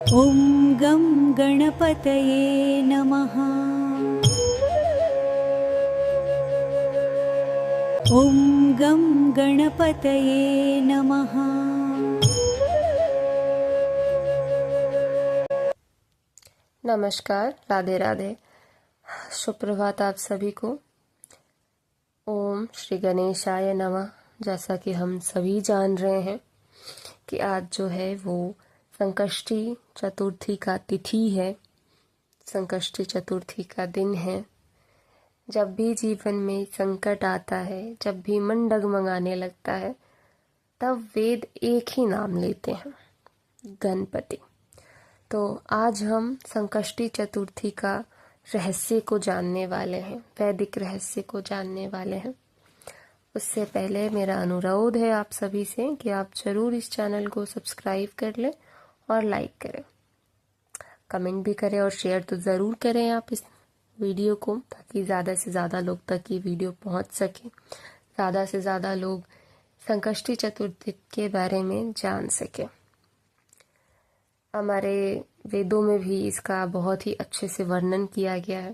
ॐ गं गणपतये नमः। ॐ गं गणपतये नमः। नमस्कार, राधे राधे। सुप्रभात आप सभी को। ओम श्री गणेशाय नमः। जैसा कि हम सभी जान रहे हैं कि आज जो है वो संकष्टी चतुर्थी का तिथि है, संकष्टी चतुर्थी का दिन है। जब भी जीवन में संकट आता है, जब भी मन डगमगाने लगता है, तब वेद एक ही नाम लेते हैं, गणपति। तो आज हम संकष्टी चतुर्थी का रहस्य को जानने वाले हैं, वैदिक रहस्य को जानने वाले हैं। उससे पहले मेरा अनुरोध है आप सभी से कि आप जरूर इस चैनल को सब्सक्राइब कर लें और लाइक करें, कमेंट भी करें और शेयर तो ज़रूर करें आप इस वीडियो को, ताकि ज़्यादा से ज़्यादा लोग तक ये वीडियो पहुंच सके, ज़्यादा से ज़्यादा लोग संकष्टी चतुर्थी के बारे में जान सकें। हमारे वेदों में भी इसका बहुत ही अच्छे से वर्णन किया गया है।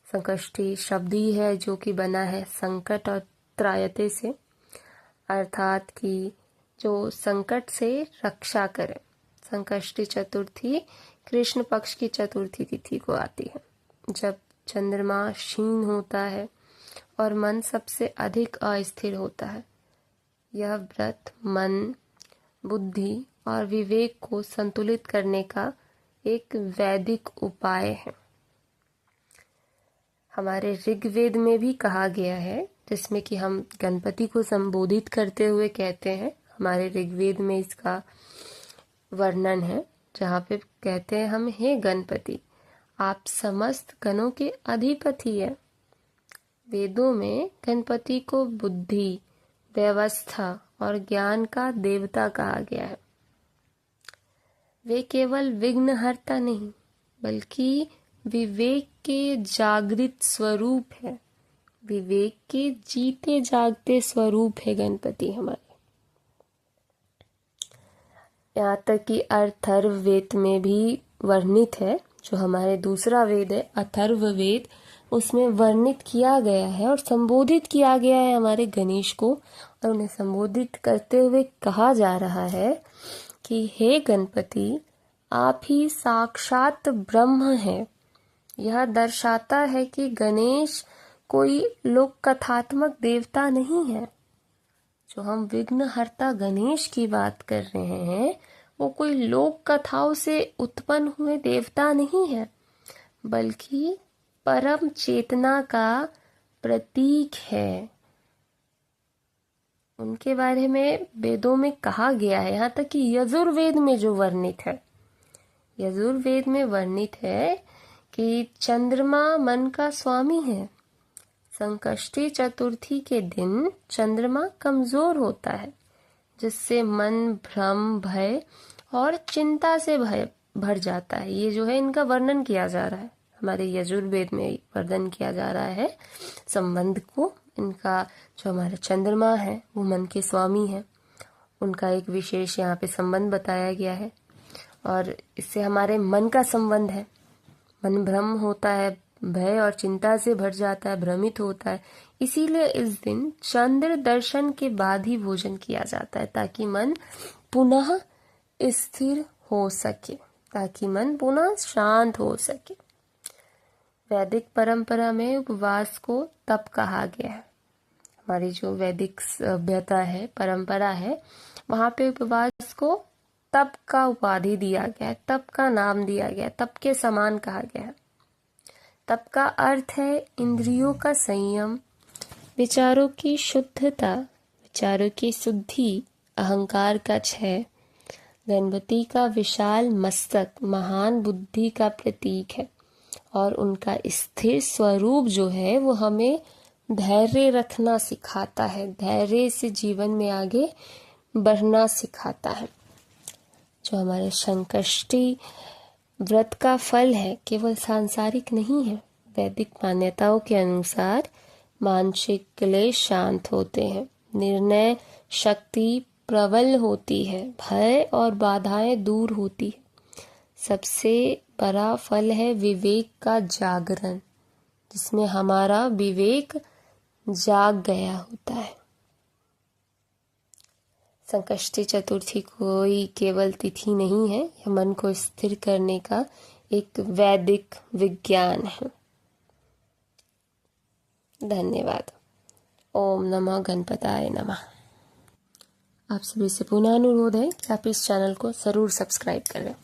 संकष्टी शब्द ही है जो कि बना है संकट और त्रायते से, अर्थात कि जो संकट से रक्षा करे। संकष्टी चतुर्थी कृष्ण पक्ष की चतुर्थी तिथि को आती है, जब चंद्रमा क्षीण होता है और मन सबसे अधिक अस्थिर होता है। यह व्रत मन, बुद्धि और विवेक को संतुलित करने का एक वैदिक उपाय है। हमारे ऋग्वेद में भी कहा गया है, जिसमें कि हम गणपति को संबोधित करते हुए कहते हैं। हमारे ऋग्वेद में इसका वर्णन है, जहाँ पे कहते हैं हम, हे गणपति, आप समस्त गणों के अधिपति हैं। वेदों में गणपति को बुद्धि, व्यवस्था और ज्ञान का देवता कहा गया है। वे केवल विघ्नहर्ता नहीं, बल्कि विवेक के जागृत स्वरूप है। विवेक के जीते जागते स्वरूप है गणपति हमारे। यहाँ तक कि अथर्ववेद में भी वर्णित है, जो हमारे दूसरा वेद है अथर्ववेद, उसमें वर्णित किया गया है और संबोधित किया गया है हमारे गणेश को, और उन्हें संबोधित करते हुए कहा जा रहा है कि हे गणपति, आप ही साक्षात ब्रह्म हैं। यह दर्शाता है कि गणेश कोई लोक कथात्मक देवता नहीं है। जो हम विघ्नहर्ता गणेश की बात कर रहे हैं, वो कोई लोक कथाओं से उत्पन्न हुए देवता नहीं है, बल्कि परम चेतना का प्रतीक है। उनके बारे में वेदों में कहा गया है, यहाँ तक कि यजुर्वेद में जो वर्णित है, यजुर्वेद में वर्णित है कि चंद्रमा मन का स्वामी है। संकष्टी चतुर्थी के दिन चंद्रमा कमजोर होता है, जिससे मन भ्रम, भय और चिंता से भर जाता है। ये जो है इनका वर्णन किया जा रहा है, हमारे यजुर्वेद में वर्णन किया जा रहा है संबंध को। इनका जो हमारा चंद्रमा है वो मन के स्वामी है, उनका एक विशेष यहाँ पे संबंध बताया गया है, और इससे हमारे मन का संबंध है। मन भ्रम होता है, भय और चिंता से भर जाता है, भ्रमित होता है। इसीलिए इस दिन चंद्र दर्शन के बाद ही भोजन किया जाता है, ताकि मन पुनः स्थिर हो सके, ताकि मन पुनः शांत हो सके। वैदिक परंपरा में उपवास को तप कहा गया है। हमारी जो वैदिक सभ्यता है, परंपरा है, वहां पे उपवास को तप का उपाधि दिया गया है, तप का नाम दिया गया है, तप के समान कहा गया है। तप का अर्थ है इंद्रियों का संयम, विचारों की शुद्धता, विचारों की शुद्धि, अहंकार का क्षय। गणपति का विशाल मस्तक महान बुद्धि का प्रतीक है, और उनका स्थिर स्वरूप जो है वो हमें धैर्य रखना सिखाता है, धैर्य से जीवन में आगे बढ़ना सिखाता है। जो हमारे संकष्टी व्रत का फल है केवल सांसारिक नहीं है। वैदिक मान्यताओं के अनुसार मानसिक क्लेश शांत होते हैं, निर्णय शक्ति प्रबल होती है, भय और बाधाएं दूर होती है, सबसे बड़ा फल है विवेक का जागरण, जिसमें हमारा विवेक जाग गया होता है। संकष्टी चतुर्थी कोई केवल तिथि नहीं है, यह मन को स्थिर करने का एक वैदिक विज्ञान है। धन्यवाद। ओम नमः गणपताय नमः। आप सभी से पुनः अनुरोध है कि आप इस चैनल को जरूर सब्सक्राइब करें।